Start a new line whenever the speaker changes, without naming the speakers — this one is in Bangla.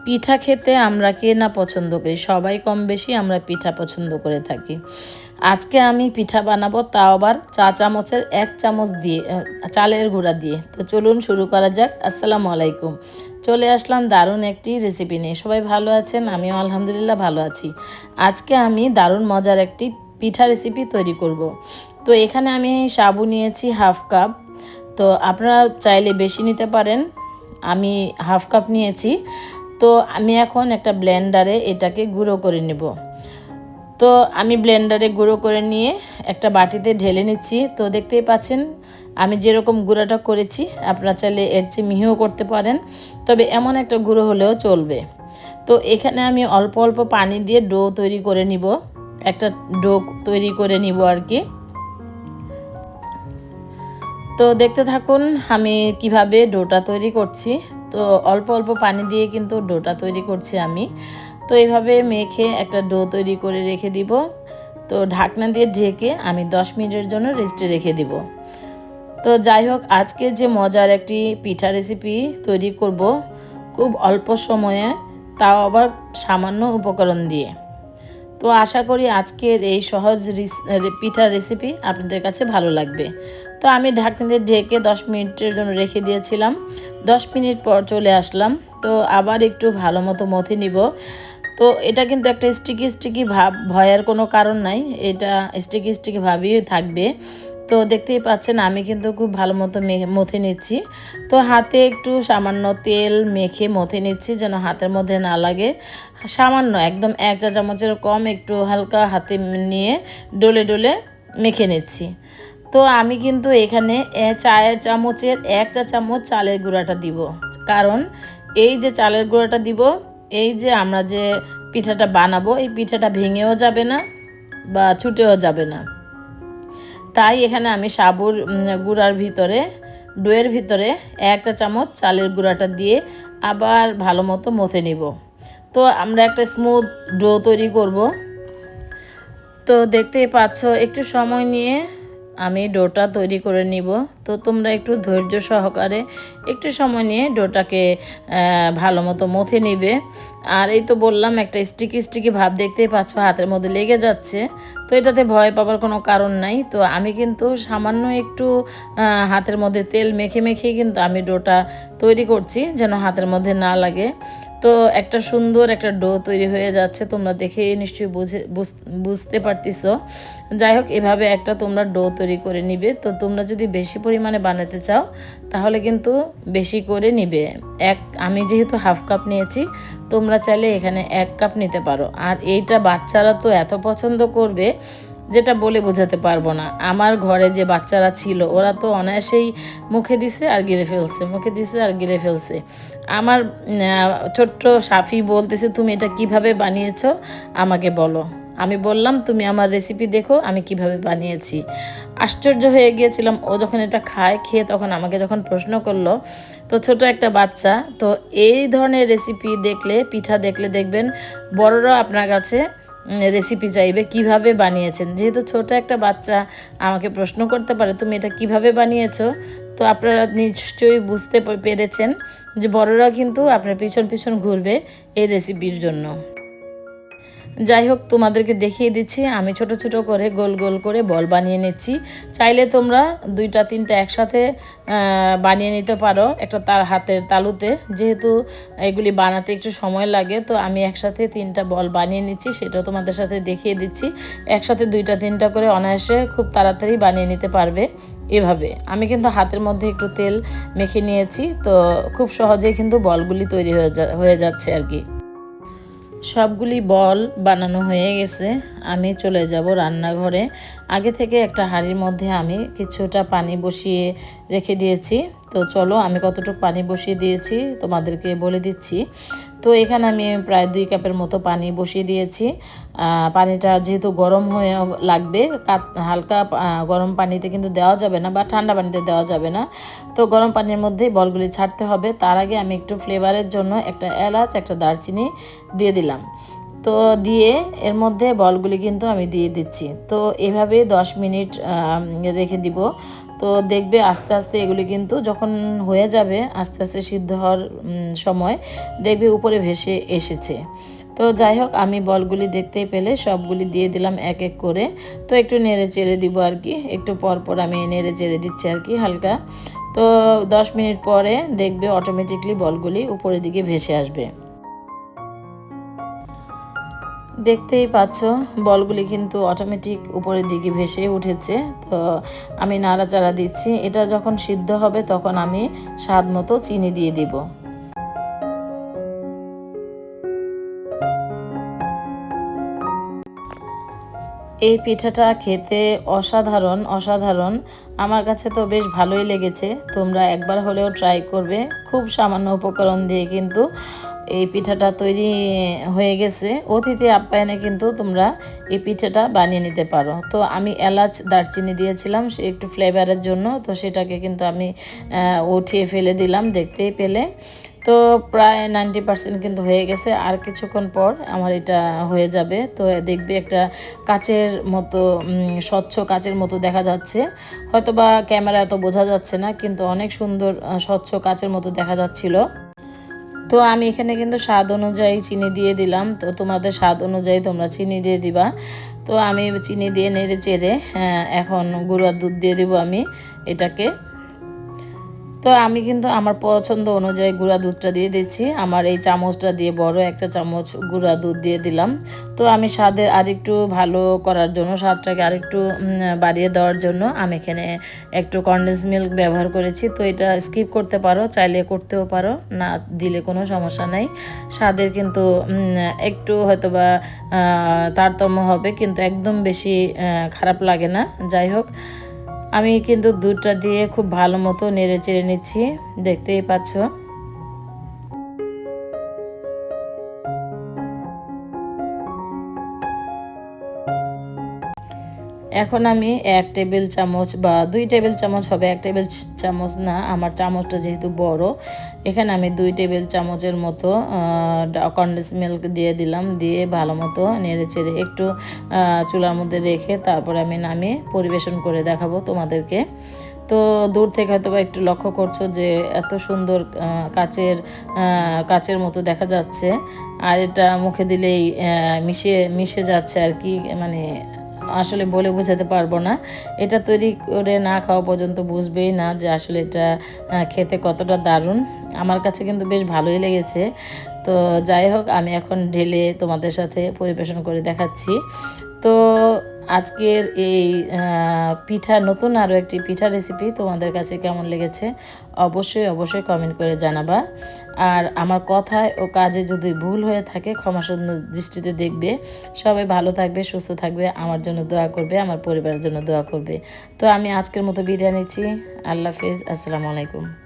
পিঠা খেতে আমরা কে না পছন্দ করি, সবাই কম বেশি আমরা পিঠা পছন্দ করে থাকি। আজকে আমি পিঠা বানাবো, তাও আবার চা চামচের 1 চামচ দিয়ে, চালের গুঁড়া দিয়ে। তো চলুন শুরু করা যাক। আসসালামু আলাইকুম। চলে আসলাম দারুণ একটি রেসিপি নিয়ে। সবাই ভালো আছেন? আমিও আলহামদুলিল্লাহ ভালো আছি। আজকে আমি দারুণ মজার একটি পিঠা রেসিপি তৈরি করব। তো এখানে আমি সাবু নিয়েছি হাফ কাপ। তো আপনারা চাইলে বেশি নিতে পারেন, আমি হাফ কাপ নিয়েছি। তো আমি এখন একটা ব্লেন্ডারে এটাকে গুঁড়ো করে নেব। তো আমি ব্লেন্ডারে গুঁড়ো করে নিয়ে একটা বাটিতে ঢেলে নিচ্ছি। তো দেখতেই পাচ্ছেন আমি যেরকম গুঁড়োটা করেছি, আপনারা চাইলে এর চেয়ে মিহিও করতে পারেন, তবে এমন একটা গুঁড়ো হলেও চলবে। তো এখানে আমি অল্প অল্প পানি দিয়ে ডো তৈরি করে নিব, একটা ডো তৈরি করে নিব আর কি। তো দেখতে থাকুন আমি কিভাবে ডোটা তৈরি করছি। তো অল্প অল্প পানি দিয়ে কিন্তু ডোটা তৈরি করছি আমি। তো এইভাবে মেখে একটা ডো তৈরি করে রেখে দিব। তো ঢাকনা দিয়ে ঢেকে আমি 10 মিনিটের জন্য রেস্টে রেখে দিব। তো যাই হোক, আজকে যে মজার একটি পিঠা রেসিপি তৈরি করব খুব অল্প সময়ে, তাও আবার সামান্য উপকরণ দিয়ে। তো আশা করি আজকের এই সহজ পিঠার রেসিপি আপনাদের কাছে ভালো লাগবে। তো আমি ঢাকনা দিয়ে ঢেকে 10 মিনিটের জন্য রেখে দিয়েছিলাম। 10 মিনিট পর চলে আসলাম। তো আবার একটু ভালো মতো মথে নিব। তো এটা কিন্তু একটা স্টিকি স্টিকি ভাব, ভয়ের কোনো কারণ নাই, এটা স্টিকি স্টিকি ভাবই থাকবে। তো দেখতেই পাচ্ছেন আমি কিন্তু খুব ভালো মতো মথে নিচ্ছি। তো হাতে একটু সামান্য তেল মেখে মথে নিচ্ছি যেন হাতের মধ্যে না লাগে। সামান্য একদম 1 চা চামচের কম একটু হালকা হাতে নিয়ে ডলে ডলে মেখে নিচ্ছি। তো আমি কিন্তু এখানে চায়ের চামচের 1 চা চামচ চালের গুঁড়াটা দিব, কারণ এই যে চালের গুঁড়াটা দিব, এই যে আমরা যে পিঠাটা বানাবো এই পিঠাটা ভেঙেও যাবে না বা ছুটেও যাবে না। তাই এখানে আমি সাবুর গুঁড়ার ভিতরে, ডোয়ের ভিতরে 1 চা চামচ চালের গুঁড়াটা দিয়ে আবার ভালো মতো মথে নিব। তো আমরা একটা স্মুথ ডো তৈরি করব। তো দেখতেই পাচ্ছ একটু সময় নিয়ে আমি ডোটা তৈরি করে নিব। তো তোমরা একটু ধৈর্য সহকারে একটু সময় নিয়ে ডোটাকে ভালো মতো মথে নিবে। আর এই তো বললাম একটা স্টিকি স্টিকি ভাব দেখতেই পাচ্ছ হাতের মধ্যে লেগে যাচ্ছে। তো এটাতে ভয় পাবার কোনো কারণ নাই। তো আমি কিন্তু সামান্য একটু হাতের মধ্যে তেল মেখে মেখেই কিন্তু আমি ডোটা তৈরি করছি যেন হাতের মধ্যে না লাগে। তো একটা সুন্দর একটা ডো তৈরি হয়ে যাচ্ছে, তোমরা দেখে নিশ্চয়ই বুঝতে পারতেছো। যাই হোক, এভাবে একটা তোমরা ডো তৈরি করে নিবে। তো তোমরা যদি বেশি পরিমাণে বানাতে চাও তাহলে কিন্তু বেশি করে নিবে। আমি যেহেতু হাফ কাপ নিয়েছি, তোমরা চাইলে এখানে 1 কাপ নিতে পারো। আর এইটা বাচ্চারা তো এত পছন্দ করবে যেটা বলে বোঝাতে পারবো না। আমার ঘরে যে বাচ্চারা ছিল ওরা তো অনায়াসেই মুখে দিছে আর গিলে ফেলছে, মুখে দিছে আর গিলে ফেলছে। আমার ছোট্ট সাফি বলতেছে, তুমি এটা কিভাবে বানিয়েছো আমাকে বলো। আমি বললাম তুমি আমার রেসিপি দেখো আমি কিভাবে বানিয়েছি। আশ্চর্য হয়ে গিয়েছিলাম ও যখন এটা খেয়ে তখন আমাকে যখন প্রশ্ন করলো। তো ছোট একটা বাচ্চা, তো এই ধরনের রেসিপি দেখলে, পিঠা দেখলে দেখবেন বড়রা আপনার কাছে রেসিপি চাইবে কিভাবে বানিয়েছেন। যেহেতু ছোট একটা বাচ্চা আমাকে প্রশ্ন করতে পারে তুমি এটা কিভাবে বানিয়েছো, তো আপনারা নিশ্চয়ই বুঝতে পেরেছেন যে বড়রা কিন্তু আপনার পিছন পিছন ঘুরবে এই রেসিপির জন্য। যাই হোক, তোমাদেরকে দেখিয়ে দিচ্ছি আমি ছোট ছোট করে গোল গোল করে বল বানিয়ে নিচ্ছি। চাইলে তোমরা 2টা 3টা একসাথে বানিয়ে নিতে পারো একটা হাতের তালুতে, যেহেতু এগুলি বানাতে একটু সময় লাগে। তো আমি একসাথে 3টা বল বানিয়ে নিচ্ছি, সেটাও তোমাদের সাথে দেখিয়ে দিচ্ছি। একসাথে 2টা 3টা করে অনায়াসে খুব তাড়াতাড়ি বানিয়ে নিতে পারবে এভাবে। আমি কিন্তু হাতের মধ্যে একটু তেল মেখে নিয়েছি, তো খুব সহজেই কিন্তু বলগুলি তৈরি হয়ে যাচ্ছে আর কি। সবগুলি বল বানানো হয়ে গেছে, আমি চলে যাব রান্নাঘরে। আগে থেকে একটা হাঁড়ির মধ্যে আমি কিছুটা পানি বসিয়ে রেখে দিয়েছি। তো চলো আমি কতটুকু পানি বসিয়ে দিয়েছি তোমাদেরকে বলে দিচ্ছি। তো এখানে আমি প্রায় 2 কাপের মতো পানি বসিয়ে দিয়েছি। পানিটা যেহেতু গরম হয়ে লাগবে, হালকা গরম পানিতে কিন্তু দেওয়া যাবে না বা ঠান্ডা পানিতে দেওয়া যাবে না। তো গরম পানির মধ্যেই বলগুলি ছাড়তে হবে। তার আগে আমি একটু ফ্লেভারের জন্য একটা এলাচ, একটা দারচিনি দিয়ে দিলাম। তো দিয়ে এর মধ্যে বলগুলি কিন্তু আমি দিয়ে দিচ্ছি। তো এভাবে 10 মিনিট রেখে দিব। তো দেখবে আস্তে আস্তে এগুলি কিন্তু যখন হয়ে যাবে আস্তে আস্তে সিদ্ধ হওয়ার সময় দেখবে উপরে ভেসে এসেছে। তো যাই হোক, আমি বলগুলি দেখতেই পেলে সবগুলি দিয়ে দিলাম এক এক করে। তো একটু নেড়ে চেড়ে দিব আর কি, একটু পর পর আমি নেড়ে চেড়ে দিচ্ছি আর কি হালকা। তো 10 মিনিট পরে দেখবে অটোমেটিকলি বলগুলি উপরের দিকে ভেসে আসবে। দেখতেই পাচ্ছ বলগুলি কিন্তু অটোমেটিক উপরের দিকে ভেসে উঠেছে। তো আমি নাড়াচাড়া দিচ্ছি। এটা যখন সিদ্ধ হবে তখন আমি স্বাদ মতো চিনি দিয়ে দিব। এই পিঠাটা খেতে অসাধারণ অসাধারণ। আমার কাছে তো বেশ ভালোই লেগেছে। তোমরা একবার হলেও ট্রাই করবে। খুব সামান্য উপকরণ দিয়ে কিন্তু এই পিঠাটা তৈরি হয়ে গেছে। অতিথি আপ্যায়নে কিন্তু তোমরা এই পিঠাটা বানিয়ে নিতে পারো। তো আমি এলাচ দারচিনি দিয়েছিলাম সে একটু ফ্লেভারের জন্য, তো সেটাকে কিন্তু আমি উঠিয়ে ফেলে দিলাম দেখতেই পেলে। তো প্রায় 90% কিন্তু হয়ে গেছে, আর কিছুক্ষণ পর আমার এটা হয়ে যাবে। তো দেখবে একটা কাচের মতো স্বচ্ছ কাচের মতো দেখা যাচ্ছে। হয়তো বা ক্যামেরা এত বোঝা যাচ্ছে না, কিন্তু অনেক সুন্দর স্বচ্ছ কাচের মতো দেখা যাচ্ছিল। তো আমি এখানে কিন্তু স্বাদ অনুযায়ী চিনি দিয়ে দিলাম। তো তোমাদের স্বাদ অনুযায়ী তোমরা চিনি দিয়ে দিবা। তো আমি চিনি দিয়ে নেড়ে চেড়ে এখন গুঁড়ার দুধ দিয়ে দিব আমি এটাকে। তো আমি কিন্তু আমার পছন্দ অনুযায়ী গুঁড়া দুধটা দিয়ে দিচ্ছি। আমার এই চামচটা দিয়ে বড় একটা চামচ গুঁড়া দুধ দিয়ে দিলাম। তো আমি স্বাদে আরেকটু ভালো করার জন্য, স্বাদটাকে আরেকটু বাড়িয়ে দেওয়ার জন্য আমি এখানে একটু কনডেন্স মিল্ক ব্যবহার করেছি। তো এটা স্কিপ করতে পারো, চাইলে করতেও পারো, না দিলে কোনো সমস্যা নাই। স্বাদের কিন্তু একটু হয়তোবা তারতম্য হবে, কিন্তু একদম বেশি খারাপ লাগে না। যাই হোক, আমি কিন্তু দুধটা দিয়ে খুব ভালো মতো নেড়ে চেড়ে নিচ্ছি, দেখতেই পাচ্ছ। এখন আমি 1 টেবিল চামচ বা 2 টেবিল চামচ হবে, 1 টেবিল চামচ না, আমার চামচটা যেহেতু বড়, এখানে আমি 2 টেবিল চামচের মতো কনডেন্স মিল্ক দিয়ে দিলাম। দিয়ে ভালো মতো নেড়ে চেড়ে একটু চুলার মধ্যে রেখে তারপরে আমি নামিয়ে পরিবেশন করে দেখাবো তোমাদেরকে। তো দূর থেকে হয়তো বা একটু লক্ষ্য করছো যে এত সুন্দর কাচের কাচের মতো দেখা যাচ্ছে, আর এটা মুখে দিলেই মিশে মিশে যাচ্ছে আর কি। মানে আসলে বলে বোঝাতে পারবো না। এটা তৈরি করে না খাওয়া পর্যন্ত বুঝবেই না যে আসলে এটা খেতে কতটা দারুণ। আমার কাছে কিন্তু বেশ ভালোই লেগেছে। তো যাই হোক, আমি এখন ঢেলে তোমাদের সাথে পরিবেশন করে দেখাচ্ছি। তো আজকের এই পিঠা, নতুন আরও একটি পিঠা রেসিপি তোমাদের কাছে কেমন লেগেছে অবশ্যই অবশ্যই কমেন্ট করে জানাবা। আর আমার কথায় ও কাজে যদি ভুল হয়ে থাকে ক্ষমাসুন্দর দৃষ্টিতে দেখবে। সবাই ভালো থাকবে, সুস্থ থাকবে, আমার জন্য দোয়া করবে, আমার পরিবারের জন্য দোয়া করবে। তো আমি আজকের মতো বিদায় নিচ্ছি। আল্লাহ হাফেজ, আসসালামু আলাইকুম।